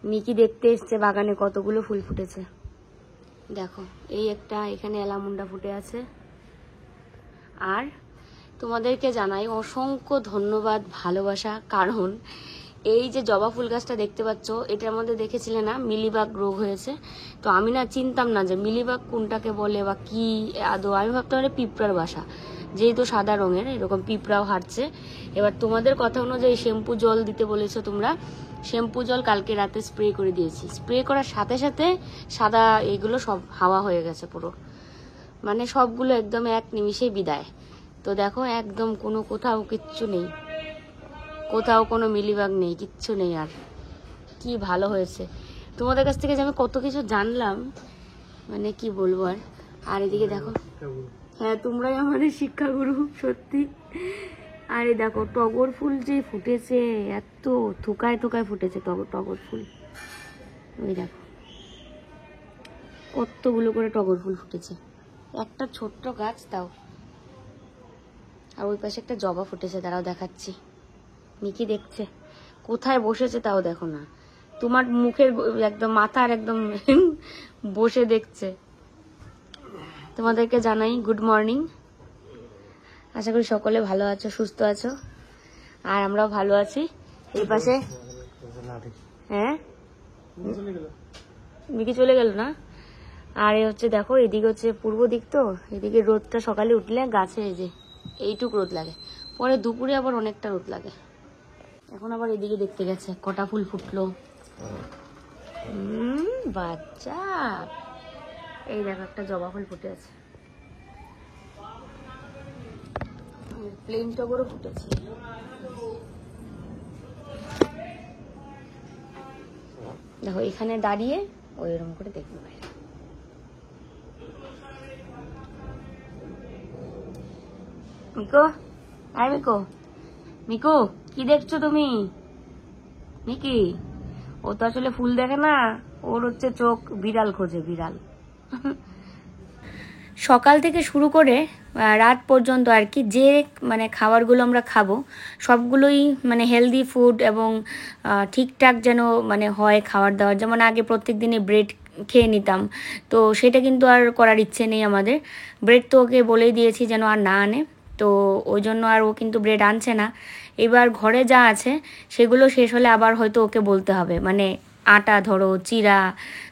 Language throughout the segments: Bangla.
মিকি দেখতে এসছে বাগানে কতগুলো ফুল ফুটেছে। দেখো এই একটা, এখানে এলামুন্ডা ফুটে আছে। আর তোমাদেরকে জানাই অসংখ্য ধন্যবাদ, ভালোবাসা, কারণ এই যে জবা ফুল গাছটা দেখতে পাচ্ছ, এটার মধ্যে দেখেছিলে না মিলিবাগ রোগ হয়েছে। তো আমি না চিনতাম না যে মিলিবাগ কোনটাকে বলে বা কি আদৌ, আমি ভাবতাম এটা পিঁপড়ার বাসা, যেহেতু সাদা রঙের এরকম পিঁপড়াও হাঁটছে। এবার তোমাদের কথা অনুযায়ী শ্যাম্পু জল দিতে বলেছো তোমরা, শ্যাম্পু জল কালকে রাতে স্প্রে করে দিয়েছি। স্প্রে করার সাথে সাথে সাদা এইগুলো সব হাওয়া হয়ে গেছে পুরো, মানে সবগুলো একদম এক নিমিষেই বিদায়। তো দেখো একদম কোনো কোথাও কিচ্ছু নেই, কোথাও কোনো মিলিবাগ নেই, কিচ্ছু নেই। আর কি ভালো হয়েছে, তোমাদের কাছ থেকে যে আমি কত কিছু জানলাম, মানে কি বলবো। আর এদিকে দেখো, হ্যাঁ তোমরাই আমাদের শিক্ষাগুরু সত্যি। আর এই দেখো টগর ফুল যে ফুটেছে, এত থোকায় থোকায় ফুটেছে টগর ফুল। ওই দেখো কতগুলো করে টগর ফুল ফুটেছে, একটা ছোট্ট গাছ তাও। আর ওই পাশে একটা জবা ফুটেছে, দাঁড়াও দেখাচ্ছি। মিকি দেখছে কোথায় বসেছে তাও দেখো না, তোমার মুখের একদম মাথার একদম বসে দেখছে। তোমাদেরকে জানাই গুড মর্নিং, আশা করি সকলে ভালো আছো, সুস্থ আছো, আর আমরাও ভালো আছি। এই পাশে হ্যাঁ মিকি চলে গেল না। আর এই হচ্ছে দেখো, এদিকে হচ্ছে পূর্ব দিক, তো এদিকে রোদটা সকালে উঠলে গাছে এই যে এইটুক রোদ লাগে, পরে দুপুরে আবার অনেকটা রোদ লাগে। এখন আবার এদিকে দেখতে গেছে কটা ফুল ফুটলো। বাচ্চা, এই দেখো একটা জবা ফুল ফুটে আছে, প্লেন টগরও ফুটেছে। দেখো এখানে দাঁড়িয়ে ওইরকম করে দেখবো বাইরে। মিকো, আয় মিকো, মিকো কি দেখছো তুমি? মিকি ও তো আসলে ফুল দেখে না, ওর হচ্ছে চোখ বিড়াল খোঁজে, বিড়াল। সকাল থেকে শুরু করে রাত পর্যন্ত আর কি, যে মানে খাবারগুলো আমরা খাবো সবগুলোই মানে হেলদি ফুড এবং ঠিকঠাক যেন মানে হয় খাবার দাবার। যেমন আগে প্রত্যেক দিনে ব্রেড খেয়ে নিতাম, তো সেটা কিন্তু আর করার ইচ্ছে নেই আমাদের। ব্রেড তো ওকে বলেই দিয়েছি যেন আর না আনে, তো ওই জন্য আর ও কিন্তু ব্রেড আনছে না। এবার ঘরে যা আছে সেগুলো শেষ হলে আবার হয়তো ওকে বলতে হবে, মানে আটা ধরো, চিড়া,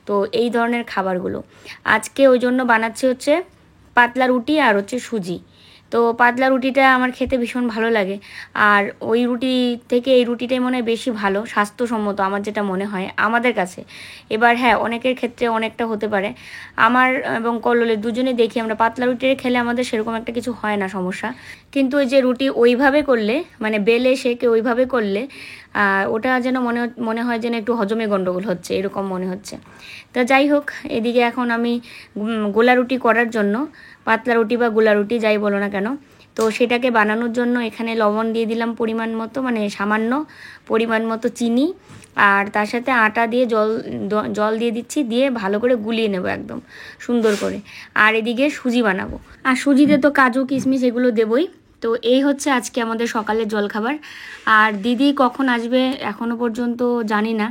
তো এই ধরনের খাবারগুলো। আজকে ওই জন্য বানাচ্ছি হচ্ছে পাতলা রুটি আর হচ্ছে সুজি। তো পাতলা রুটিটা আমার খেতে ভীষণ ভালো লাগে, আর ওই রুটি থেকে এই রুটিটাই মনে হয় বেশি ভালো, স্বাস্থ্যসম্মত আমার যেটা মনে হয় আমাদের কাছে। এবার হ্যাঁ অনেকের ক্ষেত্রে অনেকটা হতে পারে, আমার এবং কল্লোলের দুজনে দেখি আমরা পাতলা রুটি খেলে আমাদের সেরকম একটা কিছু হয় না সমস্যা। কিন্তু ওই যে রুটি ওইভাবে করলে, মানে বেলে সেকে ওইভাবে করলে ওটা যেন মনে হয় যেন একটু হজমে গন্ডগোল হচ্ছে, এরকম মনে হচ্ছে। তা যাই হোক, এদিকে এখন আমি গোলা রুটি করার জন্য, পাতলা রুটি বা গোলা রুটি যাই বলো না কেন, তো সেটাকে বানানোর জন্য এখানে লবণ দিয়ে দিলাম পরিমাণ মতো, মানে সামান্য পরিমাণ মতো চিনি, আর তার সাথে আটা দিয়ে জল দিয়ে দিচ্ছি, দিয়ে ভালো করে গুলিয়ে নেব একদম সুন্দর করে। আর এদিকে সুজি বানাবো, আর সুজিতে তো কাজু কিশমিশ এগুলো দেবই। তো এই হচ্ছে আজকে আমাদের সকালের জলখাবার। আর দিদি কখন আসবে এখনও পর্যন্ত জানি না,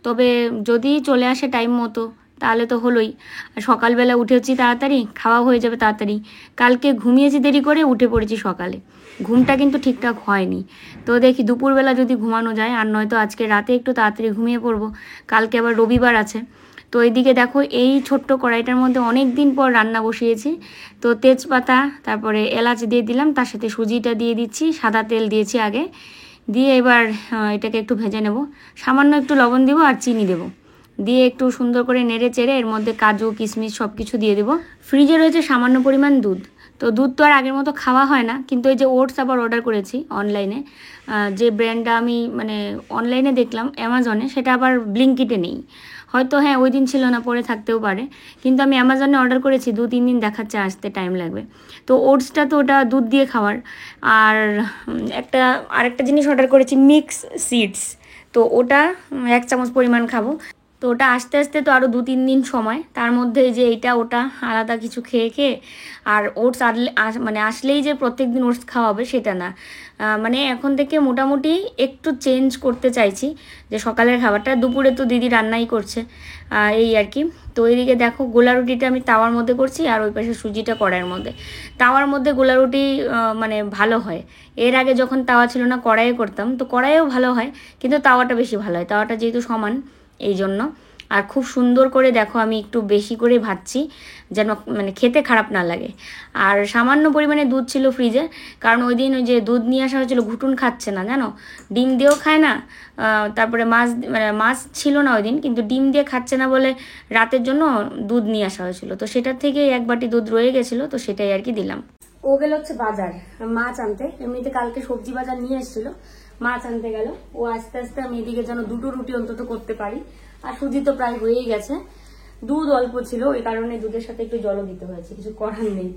তবে যদি চলে আসে টাইম মতো তাহলে তো হলোই। সকালবেলা উঠেছি তাড়াতাড়ি, খাওয়া হয়ে যাবে তাড়াতাড়ি। কালকে ঘুমিয়েছি দেরি করে, উঠে পড়েছি সকালে, ঘুমটা কিন্তু ঠিকঠাক হয়নি। তো দেখি দুপুরবেলা যদি ঘুমানো যায়, আর নয়তো আজকে রাতে একটু তাড়াতাড়ি ঘুমিয়ে পড়বো, কালকে আবার রবিবার আছে। তো এইদিকে দেখো এই ছোট্ট কড়াইটার মধ্যে অনেক দিন পর রান্না বসিয়েছি। তো তেজপাতা, তারপরে এলাচ দিয়ে দিলাম, তার সাথে সুজিটা দিয়ে দিচ্ছি, সাদা তেল দিয়েছি আগে, দিয়ে এবার এটাকে একটু ভেজে নেব। সামান্য একটু লবণ দেবো আর চিনি দেবো, দিয়ে একটু সুন্দর করে নেড়ে চেড়ে এর মধ্যে কাজু কিশমিশ সব কিছু দিয়ে দেবো। ফ্রিজে রয়েছে সামান্য পরিমাণ দুধ, তো দুধ তো আর আগের মতো খাওয়া হয় না, কিন্তু এই যে ওটস আবার অর্ডার করেছি অনলাইনে, যে ব্র্যান্ডটা আমি মানে অনলাইনে দেখলাম অ্যামাজনে, সেটা আবার ব্লিঙ্কিটে নেই। হয়তো হ্যাঁ ওই দিন ছিল না, পরে থাকতেও পারে, কিন্তু আমি অ্যামাজনে অর্ডার করেছি, 2-3 দিন দেখাচ্ছে আসতে, টাইম লাগবে। তো ওটসটা তো ওটা দুধ দিয়ে খাওয়ার। আর আরেকটা জিনিস অর্ডার করেছি মিক্স সিডস, তো ওটা 1 চামচ পরিমাণ খাবো। তো ওটা আস্তে আস্তে তো আরও 2-3 দিন সময়, তার মধ্যে যে এইটা ওটা আলাদা কিছু খেয়ে খেয়ে, আর ওটস মানে আসলেই যে প্রত্যেক দিন ওটস খাওয়া হবে সেটা না। মানে এখন থেকে মোটামুটি একটু চেঞ্জ করতে চাইছি, যে সকালের খাবারটা, দুপুরে তো দিদি রান্নাই করছে, এই আর কি। তো এইদিকে দেখো গোলা রুটিটা আমি তাওয়ার মধ্যে করছি, আর ওই পাশে সুজিটা কড়াইয়ের মধ্যে। তাওয়ার মধ্যে গোলা রুটি মানে ভালো হয়। এর আগে যখন তাওয়া ছিল না কড়াইয়ে করতাম, তো কড়াইয়েও ভালো হয়, কিন্তু তাওয়াটা বেশি ভালো হয়, তাওয়াটা যেহেতু সমান এই জন্য। আর খুব সুন্দর করে দেখো আমি একটু বেশি করে ভাজছি, যেন মানে খেতে খারাপ না লাগে। আর সামান্য পরিমাণে দুধ ছিল ফ্রিজে, কারণ ওই দিন ওই যে দুধ নিয়ে আসা হয়েছিল, ঘুটুন খাচ্ছে না জানো, ডিম দিয়েও খায় না, তারপরে মাছ ছিল না ওই দিন, কিন্তু ডিম দিয়ে খাচ্ছে না বলে রাতের জন্য দুধ নিয়ে আসা হয়েছিল, তো সেটার থেকে 1 বাটি দুধ রয়ে গেছিলো, তো সেটাই আর কি দিলাম। ও গেল হচ্ছে বাজার মাছ আনতে, এমনিতে কালকে সবজি বাজার নিয়ে এসেছিল, মাছ আনতে গেল। ও আস্তে আস্তে আমি এদিকে যেন 2টো রুটি অন্তত করতে পারি। আর সুজি তো প্রায় হয়েই গেছে, দুধ অল্প ছিল, ওই কারণে দুধের সাথে একটু জলও দিতে হয়েছে, কিছু করার নেই।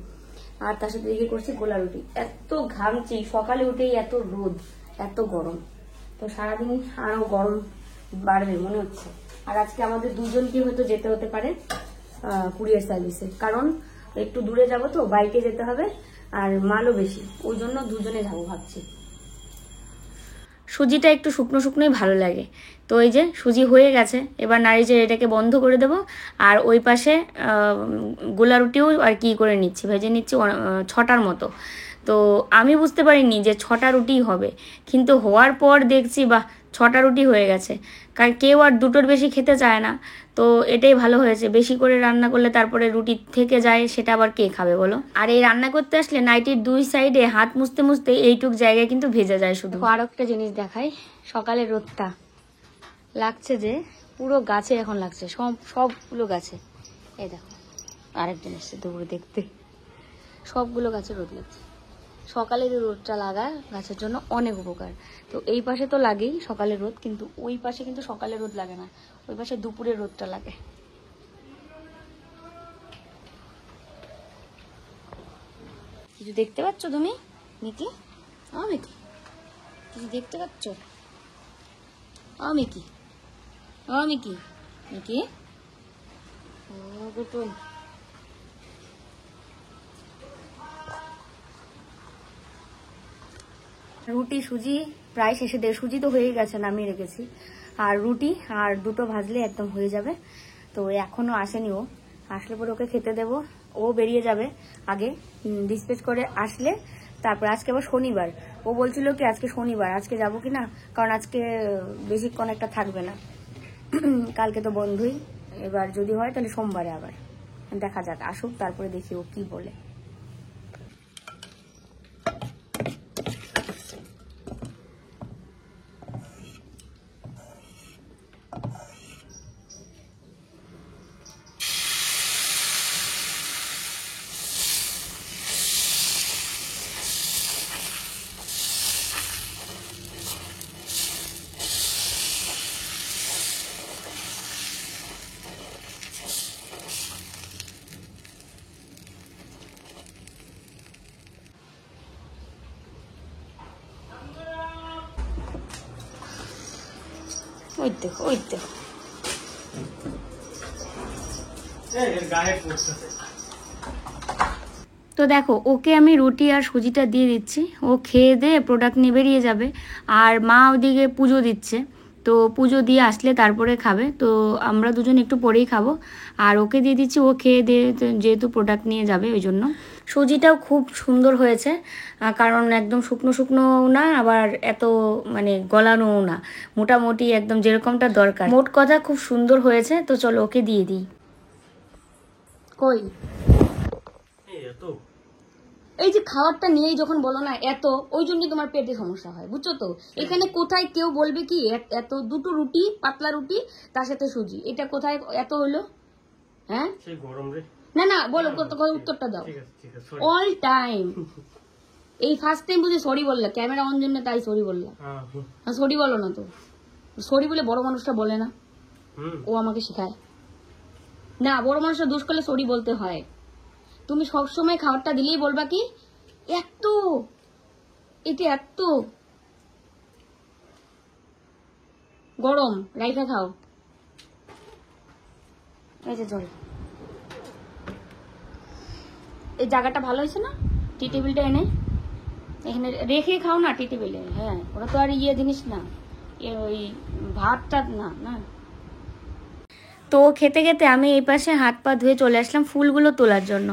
আর তার সাথে এদিকে করছি গোলা রুটি। এত ঘামছি, সকালে উঠেই এত রোদ, এত গরম, তো সারাদিন আরো গরম বাড়বে মনে হচ্ছে। আর আজকে আমাদের দুজনকে হয়তো যেতে হতে পারে কুরিয়ার সার্ভিসে, কারণ একটু দূরে যাব তো, বাইকে যেতে হবে, আর মালও বেশি, ওই জন্য দুজনে যাবো ভাবছি। সুজিটা একটু শুকনো শুকনোই ভালো লাগে। তো এই যে সুজি হয়ে গেছে, এবার নাড়িচাড়ে এটাকে বন্ধ করে দেব। আর ওই পাশে গোলা রুটিও আর কি করে নিচ্ছি, ভেজে নিচ্ছি 6টার মতো। তো আমি বুঝতে পারিনি যে 6টা রুটি হবে, কিন্তু হওয়ার পর দেখছি বাহ 6টা রুটি হয়ে গেছে। কারণ কেউ আর 2টোর বেশি খেতে চায় না, তো এটাই ভালো হয়েছে। বেশি করে রান্না করলে তারপরে রুটি থেকে যায়, সেটা আবার কে খাবে বলো। আর এই রান্না করতে আসলে নাইটির 2 সাইডে হাত মুছতে মুছতে এইটুক জায়গায় কিন্তু ভেজে যায় শুধু। আর একটা জিনিস দেখাই, সকালে রোদটা লাগছে যে পুরো গাছে এখন লাগছে, সবগুলো গাছে। এই দেখো আরেকজন এসছে দুপুরে দেখতে, সবগুলো গাছে রোদ লাগছে। সকালের রোদটা লাগা গাছের জন্য অনেক উপকার। তো এই পাশে তো লাগেই সকালের রোদ, কিন্তু ওই পাশে কিন্তু সকালের রোদ লাগে না, ওই পাশে দুপুরের রোদটা লাগে। কিছু দেখতে পাচ্ছ তুমি মিকি? মিকি কিছু দেখতে পাচ্ছ? মিকি মিকি মিকি গুটুন। রুটি সুজি প্রায় শেষে দিয়ে, সুজি তো হয়ে গেছে নামিয়ে রেখেছি, আর রুটি আর 2টো ভাজলে একদম হয়ে যাবে। তো এখনো আসেনি, ও আসলে পরে ওকে খেতে দেব। ও বেরিয়ে যাবে আগে, ডিসপ্যাচ করে আসলে তারপর। আজকে আবার শনিবার, ও বলছিল কি আজকে শনিবার, আজকে যাবো কি না, কারণ আজকে বেশিক্ষণ একটা থাকবে না, কালকে তো বন্ধুই। এবার যদি হয় তাহলে সোমবারে আবার দেখা যাক, আসুক তারপরে দেখি ও কি বলে। ওই দেখো ওই দেখো, তো দেখো ওকে আমি রুটি আর সুজিটা দিয়ে দিচ্ছি, ও খেয়ে দিয়ে প্রোডাক্ট নিয়ে বেরিয়ে যাবে। আর মা ওদিকে পুজো দিচ্ছে, তো পুজো দিয়ে আসলে তারপরে খাবে, তো আমরা দুজন একটু পরেই খাবো। আর ওকে দিয়ে দিচ্ছি, ও খেয়ে দিয়ে যেহেতু প্রোডাক্ট নিয়ে যাবে ওই জন্য। সুজিটাও খুব সুন্দর হয়েছে, কারণ একদম শুকনো শুকনো না, আবার এত মানে গলানোও না, মোটামুটি একদম যেরকমটা দরকার। মোট কথা খুব সুন্দর হয়েছে। তো চলো ওকে দিয়ে দিই। কই এই যে খাবারটা নিয়েই যখন বলো না এত, ওই জন্যই তোমার পেটে সমস্যা হয়, বুঝছো তো। এখানে কোথায় কেউ বলবে কি এত 2টো রুটি, পাতলা রুটি তার সাথে সুজি, এটা কোথায় এত হলো? হ্যাঁ না না বলো, উত্তরটা দাও। অল টাইম এই ফার্স্ট টাইম বুঝে সরি বললা, ক্যামেরা অন জন্য তাই সরি বললা। সরি বলো না তো, সরি বলে বড় মানুষটা বলে না, ও আমাকে শেখায় না, বড় মানুষটা দোষ করলে সরি বলতে হয়। তুমি সবসময় খাবারটা দিলেই বলবা কি এত, এটা এত গরম, রাইখা খাও। এই যে জল, এই জায়গাটা ভালো হয়েছে না? টি টেবিলটা এনে এখানে রেখে খাও না টি টেবিলে। হ্যাঁ, ওরা তো আর জিনিস না, ওই ভাতটা না না। তো খেতে খেতে আমি এই পাশে হাত পা ধুয়ে চলে আসলাম ফুলগুলো তোলার জন্য,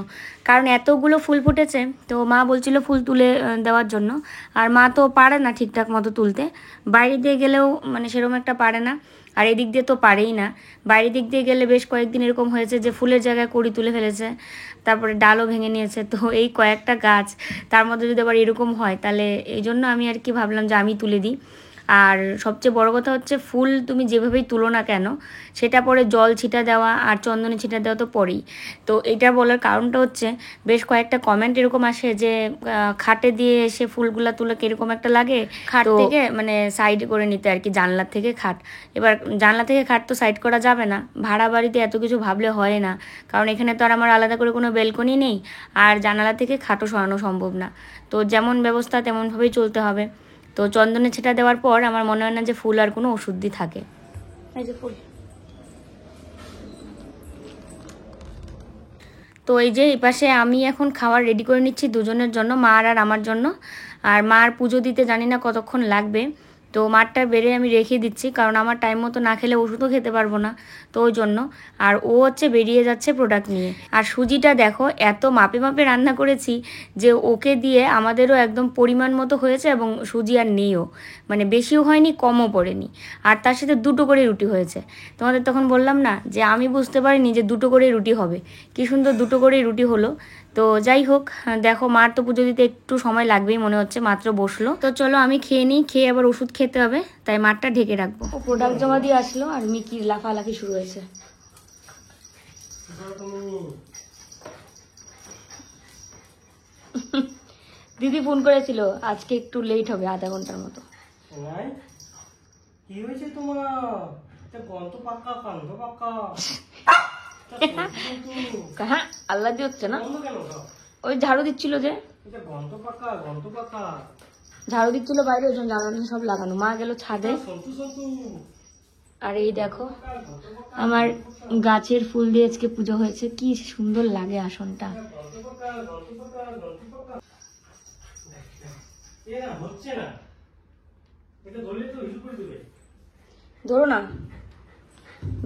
কারণ এতগুলো ফুল ফুটেছে। তো মা বলছিল ফুল তুলে দেওয়ার জন্য, আর মা তো পারে না ঠিকঠাক মতো তুলতে, বাইরে দিয়ে গেলেও মানে সেরকম একটা পারে না, আর এদিক দিয়ে তো পারেই না। বাইরের দিক দিয়ে গেলে বেশ কয়েকদিন এরকম হয়েছে যে ফুলের জায়গায় কড়ি তুলে ফেলেছে, তারপরে ডালও ভেঙে নিয়েছে। তো এই কয়েকটা গাছ, তার মধ্যে যদি আবার এরকম হয়, তাহলে এই জন্য আমি আর কি ভাবলাম যে আমি তুলে দিই। আর সবচেয়ে বড় কথা হচ্ছে ফুল তুমি যেভাবেই তুলো না কেন, সেটা পরে জল ছিটা দেওয়া আর চন্দনে ছিটা দেওয়া তো পরেই। তো এটা বলার কারণটা হচ্ছে বেশ কয়েকটা কমেন্ট এরকম আসে যে খাটে দিয়ে এসে ফুলগুলা তুলে কীরকম একটা লাগে, খাট থেকে মানে সাইড করে নিতে আর কি, জানলার থেকে খাট। এবার জানলা থেকে খাট তো সাইড করা যাবে না, ভাড়া বাড়িতে এত কিছু ভাবলে হয় না, কারণ এখানে তো আর আমার আলাদা করে কোনো বেলকনি নেই, আর জানালা থেকে খাটও সরানো সম্ভব না। তো যেমন ব্যবস্থা তেমনভাবেই চলতে হবে। তো চন্দনে ছেটা দেওয়ার পর আমার মনে হয় না যে ফুল আর কোনো অশুদ্ধি থাকে। এই যে ফুল, তো এই যে এই পাশে আমি এখন খাবার রেডি করে নিচ্ছি দুজনের জন্য, মার আর আমার জন্য। আর মার পুজো দিতে জানি না কতক্ষণ লাগবে, তো মারটা বেড়ে আমি রেখে দিচ্ছি, কারণ আমার টাইম মতো না খেলে ওষুধও খেতে পারবো না, তো ওই জন্য। আর ও হচ্ছে বেরিয়ে যাচ্ছে প্রোডাক্ট নিয়ে। আর সুজিটা দেখো এত মাপে মাপে রান্না করেছি যে ওকে দিয়ে আমাদেরও একদম পরিমাণ মতো হয়েছে, এবং সুজি আর নেইও, মানে বেশিও হয়নি কমও পড়েনি। আর তার সাথে 2টো করে রুটি হয়েছে। তোমাদের তখন বললাম না যে আমি বুঝতে পারিনি যে 2টো করে রুটি হবে, কি সুন্দর 2টো করেই রুটি হলো। তো যাই হোক, দেখো মার তো পুজো দিতে একটু সময় লাগবেই মনে হচ্ছে, মাত্র বসলো। তো চলো আমি খেয়ে নিই, খেয়ে আবার ওষুধ খেতে হবে, তাই মারটা ঢেকে রাখবো। ও প্রোডাক্ট জমা দিয়ে আসলো আর মিকির লাফালাফি শুরু হয়েছে। দিদি ফোন করেছিল আজকে একটু লেট হবে, আধা ঘন্টার মতো। কি হয়েছে তোমার? গন্ত পাক্কা কান্দ পাক্কা। হ্যাঁ, আল্লাহ দিয়ে হচ্ছে না, ওই ঝাড়ু দিচ্ছিল যে, ঝাড়ু দিচ্ছিল বাইরে, ওই জন্য জ্বালানো সব লাগানো। মা গেল ছাদে। আর এই দেখো আমার গাছের ফুল দিয়ে আজকে পুজো হয়েছে, কি সুন্দর লাগে আসনটা। ধরো না,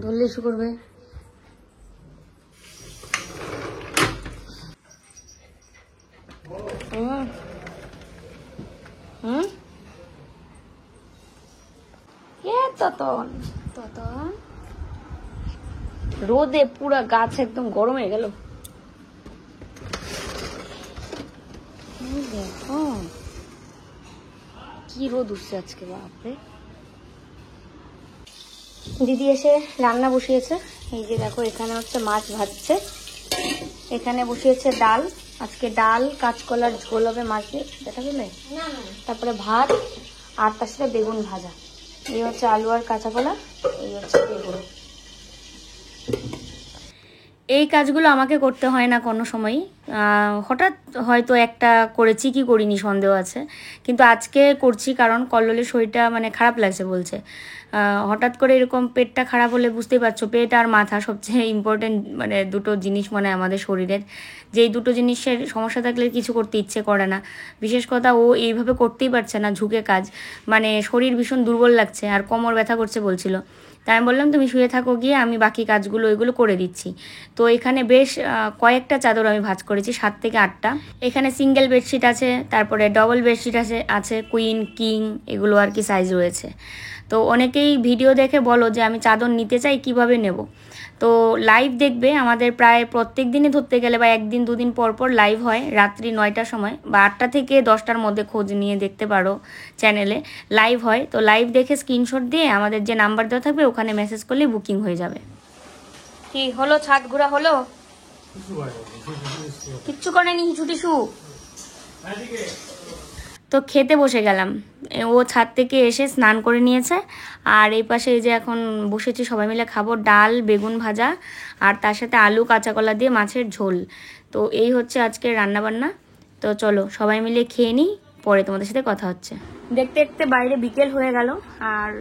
ধরলে ইস্যু করবে। রোদে পুরা গাছ একদম গরম হয়ে গেল। দেখো কি রোদ উঠছে আজকে, বাপরে। দিদি এসে রান্না বসিয়েছে, এই যে দেখো এখানে হচ্ছে মাছ ভাজছে, এখানে বসিয়েছে ডাল, আজকে ডাল কাঁচকলার ঝোল হবে মাছ দিয়ে, দেখা গেলে, তারপরে ভাত, আর তার সাথে বেগুন ভাজা। এই হচ্ছে আলু আর কাঁচা কলা, এই হচ্ছে বেগুন। এই কাজগুলো আমাকে করতে হয় না কোনো সময়ই, হঠাৎ হয়তো একটা করেছি কি করিনি সন্দেহ আছে, কিন্তু আজকে করছি কারণ কল্লোলের শরীরটা মানে খারাপ লাগছে বলছে। হঠাৎ করে এরকম পেটটা খারাপ হলে বুঝতেই পারছো, পেট আর মাথা সবচেয়ে ইম্পর্টেন্ট মানে দুটো জিনিস মানে আমাদের শরীরের, যেই দুটো জিনিসের সমস্যা থাকলে কিছু করতে ইচ্ছে করে না। বিশেষ কথা ও এইভাবে করতেই পারছে না, ঝুঁকে কাজ, মানে শরীর ভীষণ দুর্বল লাগছে আর কোমর ব্যথা করছে বলছিল। তাই আমি বললাম তুমি শুয়ে থাকো গিয়ে, আমি বাকি কাজগুলো ওইগুলো করে দিচ্ছি। তো এখানে বেশ কয়েকটা চাদর আমি ভাঁজ করেছি, 7 থেকে 8টা। এখানে সিঙ্গেল বেডশিট আছে, তারপরে ডবল বেডশিট আছে কুইন কিং, এগুলো আর কি সাইজ রয়েছে। তো অনেকেই ভিডিও দেখে বলো যে আমি চাদর নিতে চাই, কিভাবে নেব। তো লাইভ দেখবে, আমাদের প্রায় প্রত্যেক দিনই ধরতে গেলে বা একদিন দুদিন পর পর লাইভ হয়, রাত্রি 9টার সময় বা 8টা থেকে 10টার মধ্যে খোঁজ নিয়ে দেখতে পারো, চ্যানেলে লাইভ হয়। তো লাইভ দেখে স্ক্রিনশট দিয়ে আমাদের যে নাম্বার দেওয়া থাকবে ওখানে মেসেজ করলে বুকিং হয়ে যাবে। কি হলো, ছাদ ঘোরা হলো? কিচ্ছু করেনি, ছুটি শু। তো খেতে বসে গেলাম, ও ছাদ থেকে এসে স্নান করে নিয়েছে, আর এই পাশে এই যে এখন বসেছি সবাই মিলে খাবো, ডাল বেগুন ভাজা আর তার সাথে আলু কাঁচা কলা দিয়ে মাছের ঝোল। তো এই হচ্ছে আজকের রান্নাবান্না। তো চলো সবাই মিলে খেয়ে নিই, পরে তোমাদের সাথে কথা হচ্ছে। দেখতে দেখতে বাইরে বিকেল হয়ে গেল, আর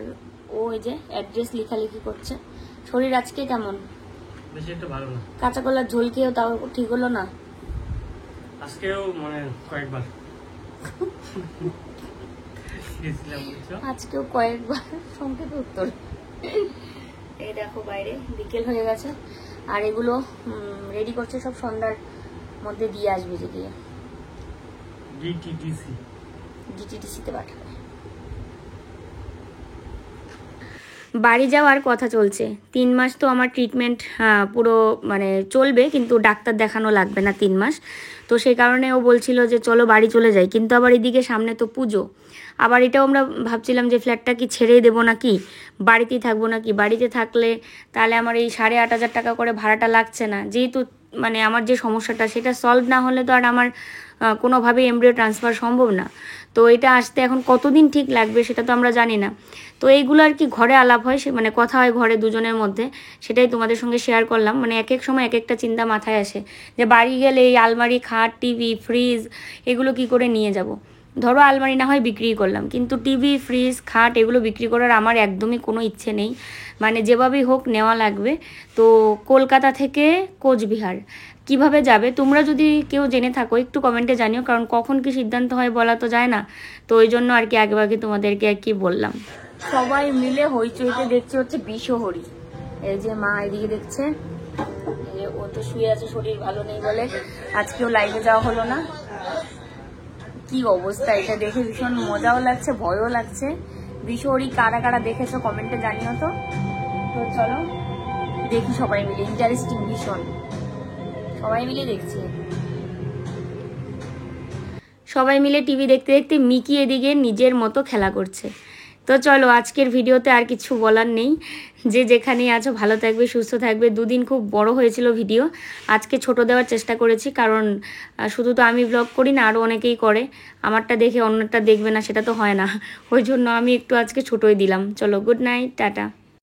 ও এই যে অ্যাড্রেস লেখালেখি করছে। শরীর আজকে কেমন? বেশি একটা ভালো না। কাঁচা কলার ঝোল খেয়েও তাও ঠিক হলো না। আজকেও মানে কয়েকবার খেয়েছিলাম, বুঝছো? আজকেও কয়েকবার সংক্ষেপে উত্তর। এই দেখো বাইরে বিকেল হয়ে গেছে, আর এগুলো রেডি করছে, সব সন্ধ্যার মধ্যে দিয়ে আসবে যে গিয়ে ডিটিডিসিতে পাঠাবে। বাড়ি যাওয়ার কথা চলছে। 3 মাস তো আমার ট্রিটমেন্ট পুরো মানে চলবে, কিন্তু ডাক্তার দেখানো লাগবে না 3 মাস। তো সেই কারণে ও বলছিল যে চলো বাড়ি চলে যাই, কিন্তু আবার এদিকে সামনে তো পুজো। আবার এটাও আমরা ভাবছিলাম যে ফ্ল্যাটটা কি ছেড়েই দেবো নাকি, বাড়িতেই থাকবো নাকি। বাড়িতে থাকলে তাহলে আমার এই 8,500 টাকা করে ভাড়াটা লাগছে না, যেহেতু মানে আমার যে সমস্যাটা সেটা সলভ না হলে তো আর আমার কোনোভাবেই এমব্রিও ট্রান্সফার সম্ভব না। তো এটা আসতে এখন কতদিন ঠিক লাগবে সেটা তো আমরা জানি না। তো এইগুলো আর কি ঘরে আলাপ হয়, সে মানে কথা হয় ঘরে দুজনের মধ্যে, সেটাই তোমাদের সঙ্গে শেয়ার করলাম। মানে এক এক সময় এক একটা চিন্তা মাথায় আসে যে বাড়ি গেলে এই আলমারি, খাট, টিভি, ফ্রিজ এগুলো কি করে নিয়ে যাব। ধরো আলমারি না হয় বিক্রি করলাম, কিন্তু টিভি, ফ্রিজ, খাট এগুলো বিক্রি করার আমার একদমই কোনো ইচ্ছে নেই। মানে যেভাবেই হোক নেওয়া লাগবে। তো কলকাতা থেকে কোচবিহার কিভাবে যাবে, তোমরা যদি কেউ জেনে থাকো একটু কমেন্টে জানিও, কারণ কখন কি সিদ্ধান্ত হয় বলা তো যায় না। তো ওই জন্য আর কি আগেভাগে তোমাদেরকে আর কি বললাম। সবাই মিলে হইচইতে দেখছে হচ্ছে বিশহরি। এই যে মা এদিকে দেখছে, ও তো শুয়ে আছে, শরীর ভালো নেই বলে আজকেও লাইভে যাওয়া হলো না। কি অবস্থা, এটা দেখে ভীষণ মজাও লাগছে, ভয়ও লাগছে। বিশহরি কারা কারা দেখেছো কমেন্টে জানিও তো। তো চলো দেখি সবাই মিলে, ইন্টারেস্টিং ভীষণ, সবাই মিলে দেখছি। সবাই মিলে টিভি দেখতে দেখতে মিকি এদিকে নিজের মতো খেলা করছে। তো চলো আজকের ভিডিওতে আর কিছু বলার নেই। যে যেখানে আছো ভালো থাকবে, সুস্থ থাকবে। 2 দিন খুব বড় হয়েছিল ভিডিও, আজকে ছোট দেওয়ার চেষ্টা করেছি, কারণ শুধু তো আমি ব্লগ করি না, আরও অনেকেই করে। আমারটা দেখে অন্যটা দেখবে না সেটা তো হয় না, ওই জন্য আমি একটু আজকে ছোটই দিলাম। চলো গুড নাইট, টাটা।